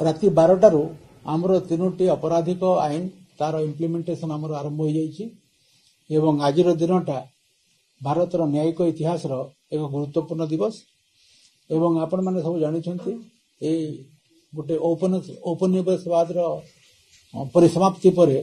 राति 12टारू आमर 3टी अपराधिक आईन तार इम्प्लीमेंटेशन आमर आरंभ हो जाइए एवं आज दिनटा भारतर न्यायिक इतिहास एक गुरुत्वपूर्ण दिवस एवं आपण मैंने सब जानते गोटे औपनिवेशवाद परिसमाप्ति पर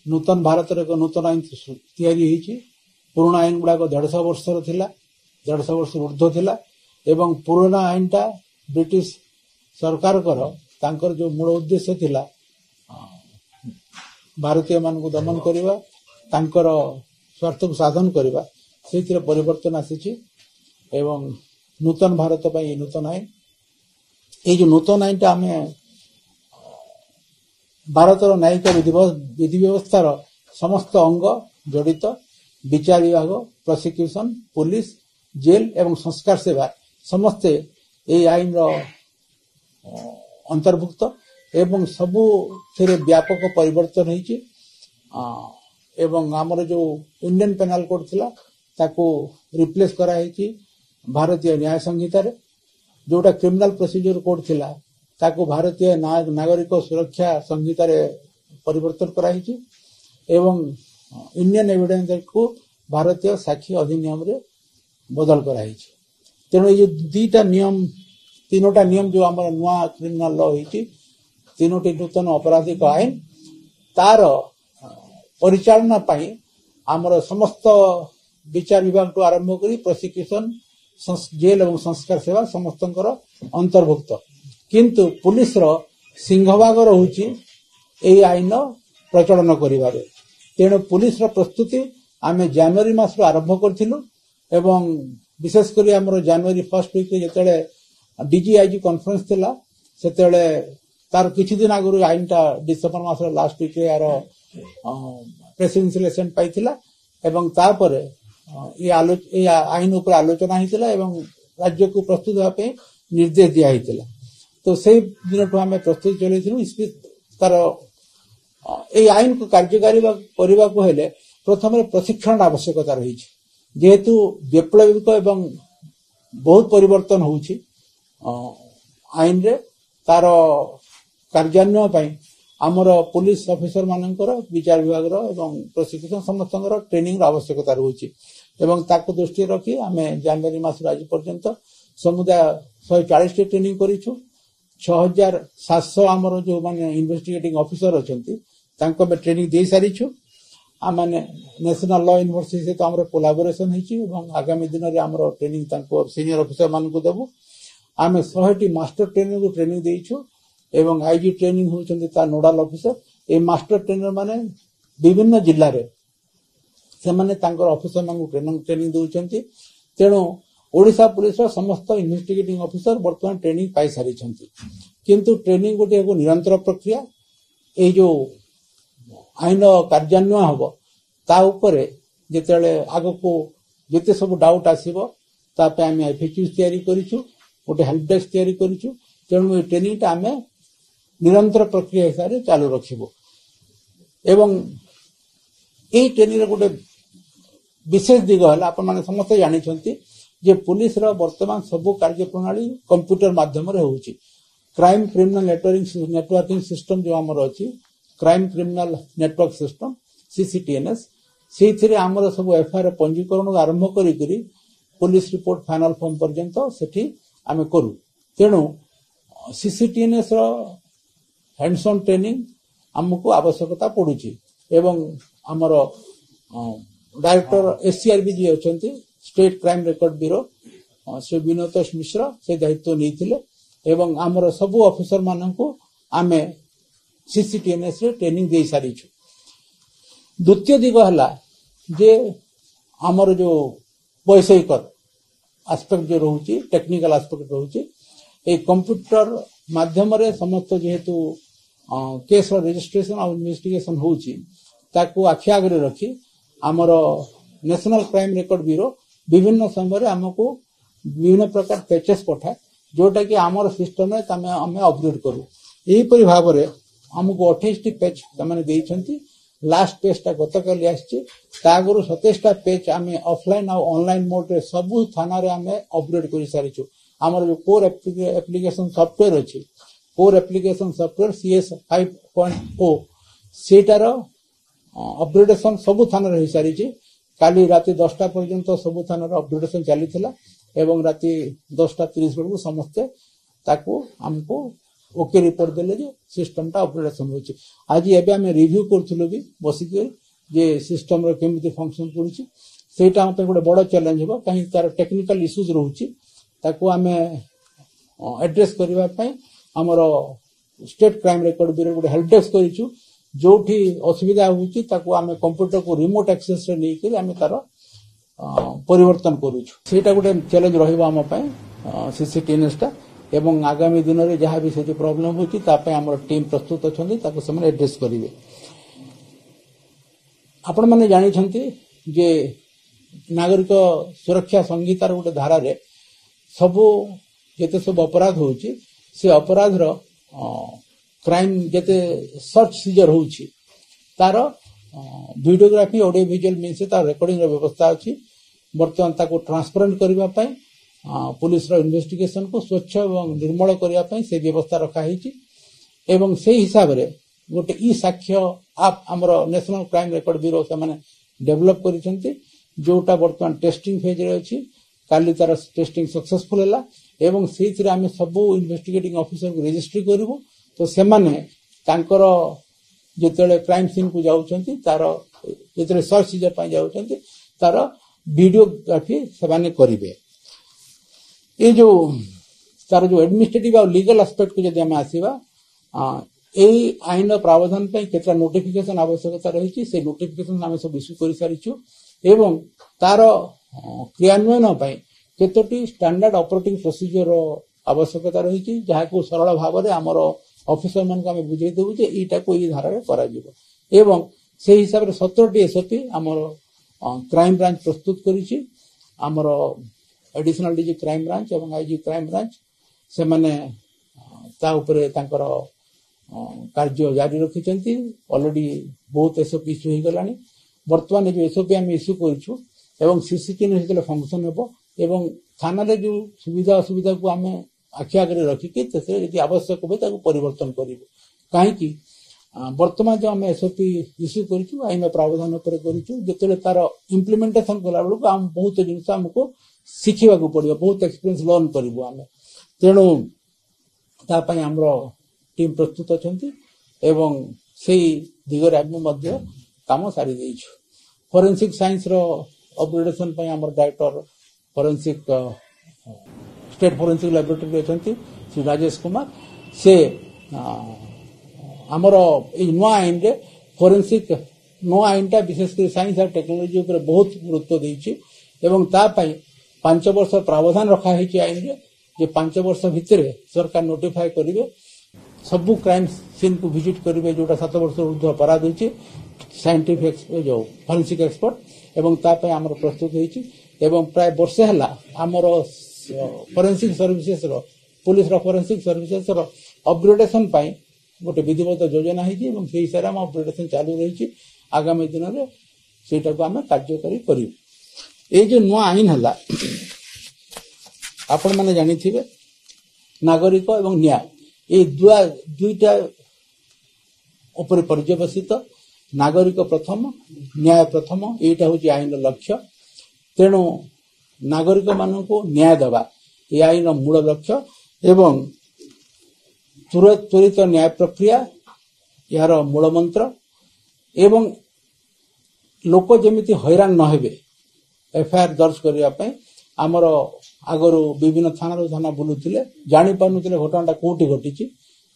नूतन भारत एक नूतन आईन या पुराना आईन गुड़ाक 150 वर्षर थिला 150 वर्ष ऊर्ध्व थिला एवं पुराना आईनटा ब्रिटिश सरकार तांकर जो मूल उद्देश्य थिला भारतीय मान को दमन करवा तांकर स्वार्थ को साधन करवा से परिवर्तन आसी एवं नूतन भारत पर नूतन आईन ये जो नूतन आईनटा आम भारतर न्यायिक विधि व्यवस्थार समस्त अंग जड़ित विचार विभाग प्रोसिक्यूशन पुलिस जेल एवं संस्कार सेवा समस्ते ये आईन अंतर्भुक्त एवं सबू थे व्यापक परिवर्तन होती एवं आमर जो इंडियन पेनाल कोड थिला ताको रिप्लेस कराई भारतीय न्याय संहिता जोटा क्रिमिनल प्रोसीजर कोड थिला ताको भारतीय नागरिक सुरक्षा संहिता परिवर्तन कराई एवं इंडियन एविडेंस को भारतीय साक्षी अधिनियम रे बदल कराई तेणु ये दीटा नियम तीनोटा नियम जो आम नुआ क्रिमिनाल लॉ होती तीनोटी नूतन आपराधिक आईन तार परिचालना पाई आमर समस्त विचार विभाग टू आरंभ करी प्रोसिक्यूशन जेल एवं संस्कार सेवा समस्त अंतर्भुक्त किंतु पुलिस रो सिंहभाग रहुची ए आईन प्रचलन करिबारे तेणु पुलिस रो प्रस्तुति आमे जनवरी मास रो आरंभ करथिलु एवं विशेष करी हमरो जनवरी फर्स्ट वीक जेतेले डीजीआईजी कॉन्फ्रेंस थिला सेतेले तार किछि दिन आगु आईनटा डिसेंबर मास रो लास्ट वीक रे यार प्रेसिडेंशियल एसेंट पाइथिला एवं तापर ये आईन ऊपर आलोचना हितिला एवं राज्य को प्रस्तुत होबा पे निर्देश दिया हितिला तो से दिन ठू आम प्रस्तुत चलू तार ये आईन को कार्यकारी करने को हेले प्रथम प्रशिक्षण आवश्यकता रही जेहेतु वैप्लविक एवं बहुत परिवर्तन होउछि आईन रे तार कार्यान्वयन आमर पुलिस ऑफिसर मानकर विचार विभाग एवं प्रोसिक्यूशन समस्त ट्रेनिंग आवश्यकता रही एवं ताको दृष्टि रखी आम जनवरी मास आज पर्यंत समुदाय 140 ट्रेनिंग करिछु 6700 आमर जो माने इन्वेस्टिगेटिंग ऑफिसर अछंती तांको में ट्रेनिंग दे सारिछु आमाने नेशनल लॉ यूनिवर्सिटी से तो आमर कोलैबोरेशन हिची एवं आगामी दिन रे आमर ट्रेनिंग तांको सीनियर ऑफिसर मान को देबु आमे 100टी मास्टर ट्रेनर को ट्रेनिंग देइछु एवं आईजी ट्रेनिंग होचंती ता नोडल ऑफिसर ए मास्टर ट्रेनर माने विभिन्न जिल्ला रे से माने तांकर ऑफिसर मान को ट्रेनिंग दोचंती तेणु ओडिशा पुलिस समस्त इन्वेस्टिगेटिंग ऑफिसर वर्तमान ट्रेनिंग पाई सारी किंतु ट्रेनिंग गोटे एक निरंतर प्रक्रिया ये जो आईन कार्यान्वयन हम ता उपरे जिते आग को जिते सब डाउट आसो ताप आम एफएक्यूज तैयारी करिछु गोटे हेल्प डेस्क तैयारी करिछु तेणु ये ट्रेनिंग टा आम निरंतर प्रक्रिया हिसाब से चालू रखिबो एवं ये ट्रेनिंग गोटे विशेष दिग है आपण माने समस्त जानिछंती जे पुलिस रो वर्तमान सबु कार्य प्रणाली कंप्यूटर माध्यम रे होउची क्राइम क्रिमिनल नेटवर्किंग सिस्टम जो हमर अछि crime criminal network system CCTNS सेथिरे हमर सब एफआईआर पंजीकरण आरंभ करी करी पुलिस रिपोर्ट फाइनल फॉर्म पर्यंत सेठी आमे करू तेणु सीसीटीएनएस रो हैंड्स ऑन ट्रेनिंग हमको आवश्यकता पड़ुची एवं हमर डायरेक्टर एससीआरबी जी अछंती state crime record bureau Shri Vinod Mishra से दायित्व नहीं एवं आमर सबु ऑफिसर मानक आमे सीसीटीएनएस रे ट्रेनिंग दे सारिछु द्वितीय दिग हला जे आमर जो वैषयिक एस्पेक्ट जो रहउची टेक्निकल एस्पेक्ट रहउची ए कंप्यूटर माध्यम रे समस्त जेहेतु केस रजिस्ट्रेशन और इन्वेस्टिगेशन होउची ताको आखि आगरे रखी आमर नेशनल क्राइम रिकॉर्ड ब्यूरो विभिन्न समय आमको विभिन्न प्रकार पैचेस पठाए जोटा कि आमर सिस्टम आम अपग्रेड करूँ यहीपरि भाव में आमको 28टी पेज से लास्ट पेजटा गतकाली आगुरी 27टा पेज आम ऑफलाइन और ऑनलाइन मोड रे सबू थाना रे आम अपग्रेड कर सारी आमर जो कोर एप्लिकेशन सॉफ्टवेयर अच्छी कोर एप्लिकेशन सॉफ्टवेयर CS 5.0 सेटार अपग्रेडेशन सबु थाना रही सारी काली राति 10टा पर्यंत सबु थाना अपग्रेडेशन चली एवं राति 10:30 बेलू समस्ते ताकू हमको ओके रिपोर्ट देले जे सिस्टम टा अपग्रेडेशन होची आज एबे हम रिव्यू करथुलो भी बसिके जे सिस्टम रो केमिति फंक्शन करूची सेटा हम पे गोटे बड़ चैलेंज हो कहीं तार टेक्निकल इश्यूज रहउची ताकू हमें एड्रेस करबा पई हमर स्टेट क्राइम रिकॉर्ड ब्यूरो गोटे हेल्प डेस्क करिछु जोठी असुविधा होची ताकू हमें कंप्यूटर को रिमोट एक्सेस रे नै के हमें तार परिवर्तन करूछु सेटा गोटे चैलेंज रहइबा हम पई सीसीटीएनएस टा एवं आगामी दिन में जहाँ भी से प्रॉब्लम होची तापे हमर टीम प्रस्तुत अछंती ताको समय एड्रेस करिवे आपण माने जानि छंती जे नागरिक सुरक्षा संहितार गोटे धारा रे सबु जेते सब अपराध होची से अपराध रो क्राइम जेते सर्च सीजर होची तार वीडियोग्राफी ऑडियो विजुअल मीन से तार रिकॉर्डिंग रो व्यवस्था अछि वर्तमान ताको ट्रांसपेरेंट करबा पई पुलिस रो इन्वेस्टिगेशन को स्वच्छ एवं निर्मल करबा पई से व्यवस्था रखा हिची एवं से हिसाब रे गोटे ई साक्ष्य आप हमरो नेशनल क्राइम रिकॉर्ड ब्यूरो से माने डेवलप करिसंती जोटा वर्तमान टेस्टिंग फेज रे अछि काली तार टेस्टिंग सक्सेसफुल हला एवं सेथिरे हम सब इन्वेस्टिगेटिंग ऑफिसर को रजिस्ट्री करबो तो से माने तांकर जेतेले क्राइम सीन को जाउछंती तार जेतेले सर्च सीजर पई जाउछंती तार वीडियोग्राफी से माने करिवे ये जो तार जो एडमिनिस्ट्रेटिव और लीगल एस्पेक्ट को जदि हम आसीबा एई आईन प्रावधान पे केतरा नोटिफिकेशन आवश्यकता रही से नोटिफिकेशन हम सब इश्यू कर सारिछु एवं तार क्रियान्वयन पे केतोटी स्टैंडर्ड ऑपरेटिंग प्रोसीजर आवश्यकता रही जहाँ को सरल भाव में आमर ऑफिसर मान को आम बुझे देबु जे एटा को ई धारा रे करा जिवो एवं से हिसाब रे 17टी एसओपी आमर क्राइम ब्रांच प्रस्तुत करिछि आमर एडिशनल डीजी क्राइम ब्रांच एवं आईजी क्राइम ब्रांच से माने ता ऊपर तांकर कार्य जारी रखिचंती ऑलरेडी बहुत एसओपी इश्यू हो गलानी वर्तमान जो एसओपी हम इश्यू करिछु एवं सीसीटीवी जेतले फंक्शन हेबो एवं थाना रे जो सुविधा असुविधा को आमे आखि आगे रखिके तेसे यदि आवश्यक हो ताको परिवर्तन करिवो काहे कि वर्तमान जो हम एसओपी इश्यू करिछु आईन प्रावधान पर करिछु जेतले तार इंप्लीमेंटेशन कला बेलू हम बहुत जिनिस हमको शिखिबा को पड़िबो बहुत एक्सपीरियंस लर्न करिवो आमे तेणु ता पई हमरो टीम प्रस्तुत अछंती एवं सेही दिगरे आमे मध्य काम सारी देइछु फोरेंसिक साइंस रो अपग्रेडेशन पई हमर director forensic state forensic laboratory अछंती श्री राजेश कुमार से हमर ए नुआ आईन रे फोरेंसिक नुआ आईनटा विशेषकर साइंस और टेक्नोलॉजी ऊपर बहुत गुरुत्व देइछि एवं ता पई 5 वर्ष प्रावधान रखा है आईन रे जे 5 वर्ष भितर सरकार नोटिफाई करिवे सबु क्राइम सीन को विजिट करिवे जोटा 7 वर्ष ऊर्ध्व अपराध होछि साइंटिफिक जो फोरेंसिक एक्सपर्ट एवं ता पई हमर प्रस्तुत होइछि एवं प्राय वर्षे हला हमर फोरेंसिक सर्विसेस रो पुलिस रो फोरेंसिक सर्विसेस रो अपग्रेडेशन पई गोटे विधिवत योजना है एवं से हिसाब हम अपग्रेडेशन चालू रही आगामी दिन में सेटा को आम कार्यकारी करू ये जो नुआ आईन है आपण मैंने जानी नागरिक एवं न्याय ये दुईटा ऊपर पर्यवसित नागरिक प्रथम न्याय प्रथम यहाँ हूँ आईन लक्ष्य तेणु नागरिक मान को न्याय देवा ये आईन मूल लक्ष्य एवं त्वरित न्याय प्रक्रिया यार मूल मंत्र एवं लोक जमिति हैरान न हेबे एफआईआर दर्ज करने आमर आगर विभिन्न थाना बुलूले जानी पारुले घटनाटा कौटी घटी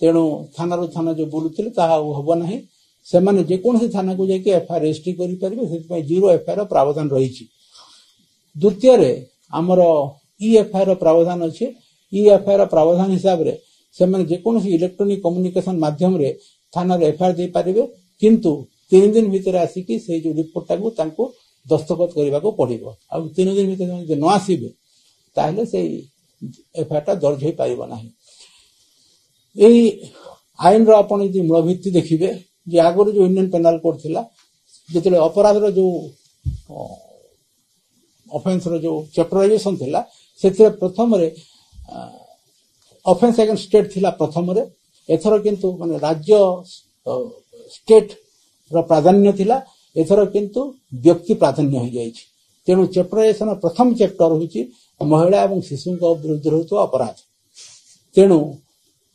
तेणु थाना थाना जो बुलूले हम ना से मैंने जेकोसी थाना को जाकि एफआईआर रजिस्ट्री करें जीरो एफआईआर प्रावधान रही द्वितीय आमर ई एफआईआर प्रावधान अच्छे ई एफआईआर प्रावधान हिसाब से सेमाने जेकोसी इलेक्ट्रोनिक कम्युनिकेशन माध्यम रे थाना रे एफआईआर दे पारिबे किंतु 3 दिन भीतर आसिकी से जो रिपोर्ट टाको तांको दस्तखत करबा को पड़िबो आ 3 दिन भीतर जे न आसीबे ताहले से एफआईआर टा दर्ज होई पारिबो नाही एई आईन रो आपण यदि मूल भित्ति देखिबे जे आगर जो इंडियन पेनल कोड थिला जेतले अपराध रो जो ऑफेंस रो जो चैप्टराइजेशन थिला सेते प्रथम रे ऑफेंस अगेंस्ट स्टेट थिला प्रथम रे एथर किंतु माने राज्य स्टेट रो प्राधान्य थिला एथर किंतु व्यक्ति प्राधान्य हो जाइछि तेणु चैप्टराइजेशन प्रथम चैप्टर होछि महिला एवं शिशु विरुद्ध होता अपराध तेणु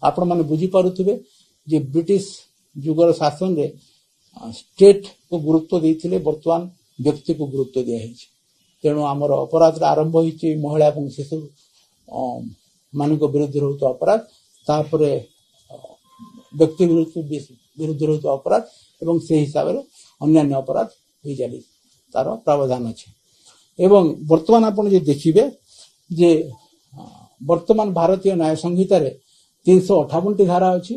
आपण माने बुझी पारुथिबे जे ब्रिटिश जुगर शासन रे स्टेट को गुरुत्व देथिले वर्तमान व्यक्ति को गुरुत्व दिया हिछि तेणु आमर अपराध आरंभ होइछि महिला एवं शिशु मानक विरुद्ध होता अपराध तापरे व्यक्ति विरुद्ध होता अपराध एवं से हिसाब रे अन्य अपराध हो जाली तार प्रावधान अछि एवं वर्तमान आपण जे देखिबे जे वर्तमान भारतीय न्याय संहिता रे 358 टी धारा अछि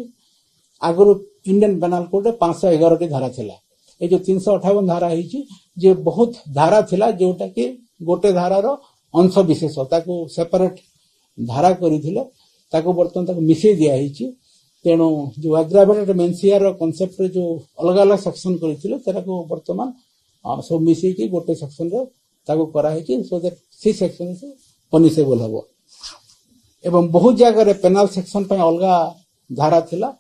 आगु इंडियन पेनल कोड 511 टी धारा थिला ए जो 358 धारा हिची जे बहुत धारा थिला जोटा कि गोटे धारा रो अंश विशेष ताको सेपरेट धारा करिथिले ताको वर्तमान ताको मिसे दिया हिची तेणु जो एग्रावेटेड मेंसिया रो कांसेप्ट रे जो अलग अलग सेक्शन करिथिले तारा को वर्तमान सब मिसे की गोटे सेक्शन रे ताको करा हिची सो दैट सी सेक्शन से पनिशेबल हबो एवं बहुत जगह रे पेनल सेक्शन पे अलग धारा थिला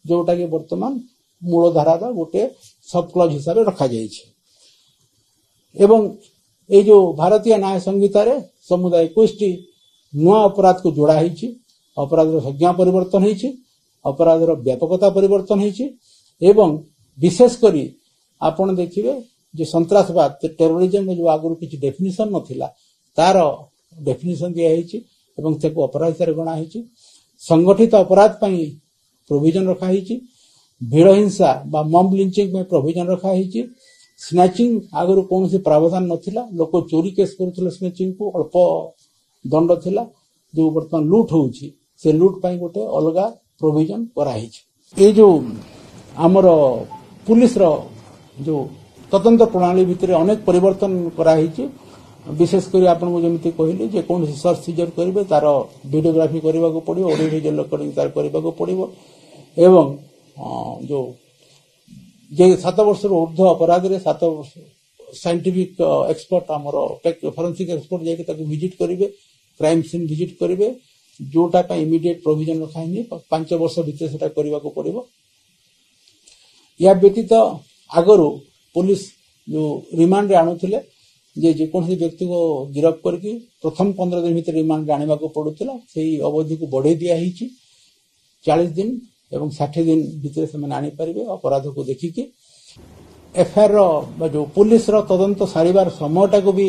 जोटा कि वर्तमान मूल धारा दा गोटे सब क्लॉज हिसाब रे रखा जाई छै एवं ए जो भारतीय न्याय संहिता रे समुदाय 21 टी नुआ अपराध को जोड़ा हिची अपराध रो संज्ञा परिवर्तन हिची अपराध रो व्यापकता परिवर्तन हिची एवं विशेष करी आपण देखिबे जे सन्त्रासवाद टेररिज्म जो आगु किछि डेफिनिशन नथिला तार डेफिनिशन दिया हिची एवं तेको अपराध हिसाब रे गणा हिची संगठित अपराध पई प्रोविजन रखा हिची भीड़ हिंसा बा मॉब लिंचिंग में प्रोविजन रखा हिची स्नैचिंग आगु कोनोसी प्रावधान नथिला लोक चोरी केस करथले स्नैचिंग को अल्प दंड थिला जो वर्तमान लूट होउची से लूट पई गोटे अलगा प्रोविजन करा हिची ए जो हमर पुलिस रो जो तदंत प्रणाली भितर अनेक परिवर्तन करा हिची विशेष करी आपण को जेमिति कहले जे कोन सर्च सीजर करबे तार वीडियोग्राफी करबा को पड़ियो ऑडियो विजुअल रिकॉर्डिंग तार करबा को पड़ियो एवं जो जे 7 वर्ष रो ऊर्ध्व अपराध रे 7 वर्ष साइंटिफिक एक्सपर्ट हमरो फोरेंसिक एक्सपर्ट जे ताको विजिट करिवे क्राइम सीन विजिट करिवे जोटा पे इमीडिएट प्रोविजन रखाइनी 5 वर्ष भीतर सेटा करबा को पड़ियो या व्यतीत आगरो पुलिस जो रिमांड रे आनुथिले जे कोनसी व्यक्ति को गिरफ्त करके प्रथम 15 दिन भीतर रिमांड आनिबा को पड़ुतला सेही अवधि को बढ़े दिया हिची 40 दिन एवं 60 दिन भीतर से माने आनी परिबे अपराध को देखिकी एफआईआर जो पुलिस रो तदंत सारिबार समयटा को भी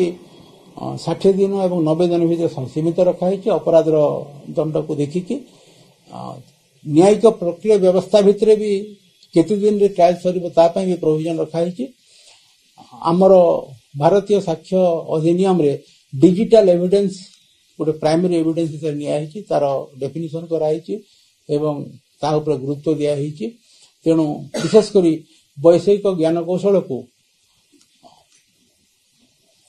60 दिन एवं 90 दिन भीतर सीमित रखा हिची अपराध रो दंड को देखिकी न्यायिक प्रक्रिया व्यवस्था भीतर भी केते दिन रे ट्रायल सरिबो ता पई भी प्रोविजन रखा हिची हमर भारतीय साक्ष्य अधिनियम रे डिजिटल एविडेंस गोटे प्राइमरी एविडेंस हिसाब निया हिची तार डेफिनिशन करा हिची एवं ता ऊपर गुरुत्व दिया हिची तेणु विशेष करी वैषयिक ज्ञान कौशल को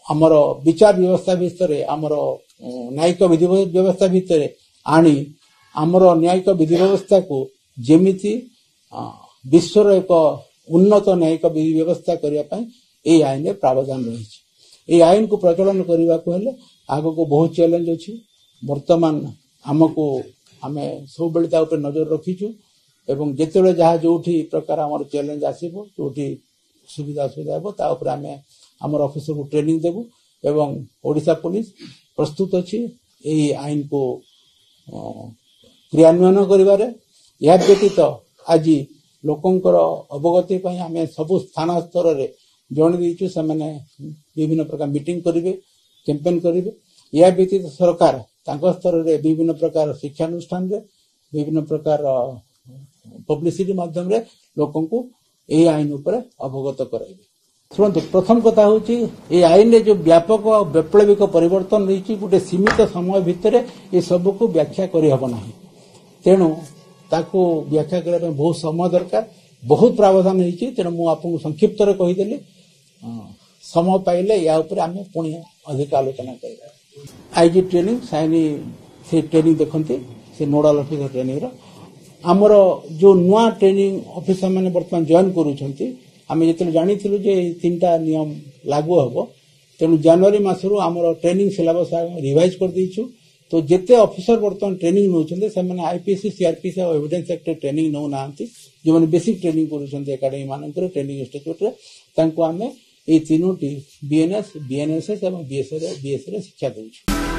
हमर विचार व्यवस्था भितर हमर न्यायिक विधि व्यवस्था भितर आनी हमर न्यायिक विधि व्यवस्था को जेमिति विश्वर एक उन्नत न्यायिक विधि व्यवस्था करिया पई ए आईन रे प्रावधान रही ए आईन को प्रचलन करबा को हेले आगो को बहुत चैलेंज अछि वर्तमान हमको आमे सब बेले ता ऊपर नजर रखिछु एवं जेतेले जहा जोठी प्रकार हमर चैलेंज आसीबो जोठी सुविधा हेबो ता ऊपर आमे हमर ऑफिसर को ट्रेनिंग देबु एवं ओडिशा पुलिस प्रस्तुत अछि ए आईन को क्रियान्वयन करिबारे या व्यतीत आज लोकंकर अवगति पई आमे सब स्थान स्तर रे जण दीचु से माने विभिन्न प्रकार मीटिंग करिवे कैंपेन करिवे या व्यतीत सरकार तांको स्तर रे विभिन्न प्रकार शिक्षा अनुष्ठान रे विभिन्न प्रकार पब्लिसिटी माध्यम रे लोकन को ए आईन ऊपर अवगत कराइबे सुनतु प्रथम कथा होची ए आईन रे जो व्यापक वैप्लविक परिवर्तन रही गोटे सीमित समय भितर ये सब को व्याख्या करि हबो नाही तेणु ताको व्याख्या करबा बहुत समय दरकार बहुत प्रावधान होईची तेणु मु आपको संक्षिप्त रे कहि देली समय पाइले या ऊपर आमे पुणी अधिक आलोचना करबा आईजी ट्रेनिंग साइनी से ट्रेनिंग देखंती से नोडल ऑफिसर ट्रेनिंग रो हमर जो नुआ ट्रेनिंग ऑफिसर माने वर्तमान जॉइन करूछंती आमे जेतले जानिथिलु जे तीनटा नियम लागू हबो तेणु जनवरी मासरु हमर ट्रेनिंग सिलेबस रिवाइज कर दीछु तो जिते ऑफिसर बर्तमान ट्रेनिंग नौकरी से आईपीसी सीआरपीसी और एविडेंस एक्ट ट्रेनिंग नौ ना जो मैंने बेसिक ट्रेनिंग करेंगे मानक ट्रेनिंग इंस्टीट्यूट आम ये तीनोटी बीएनएस बीएनएसएस और बीएसए शिक्षा दूँ।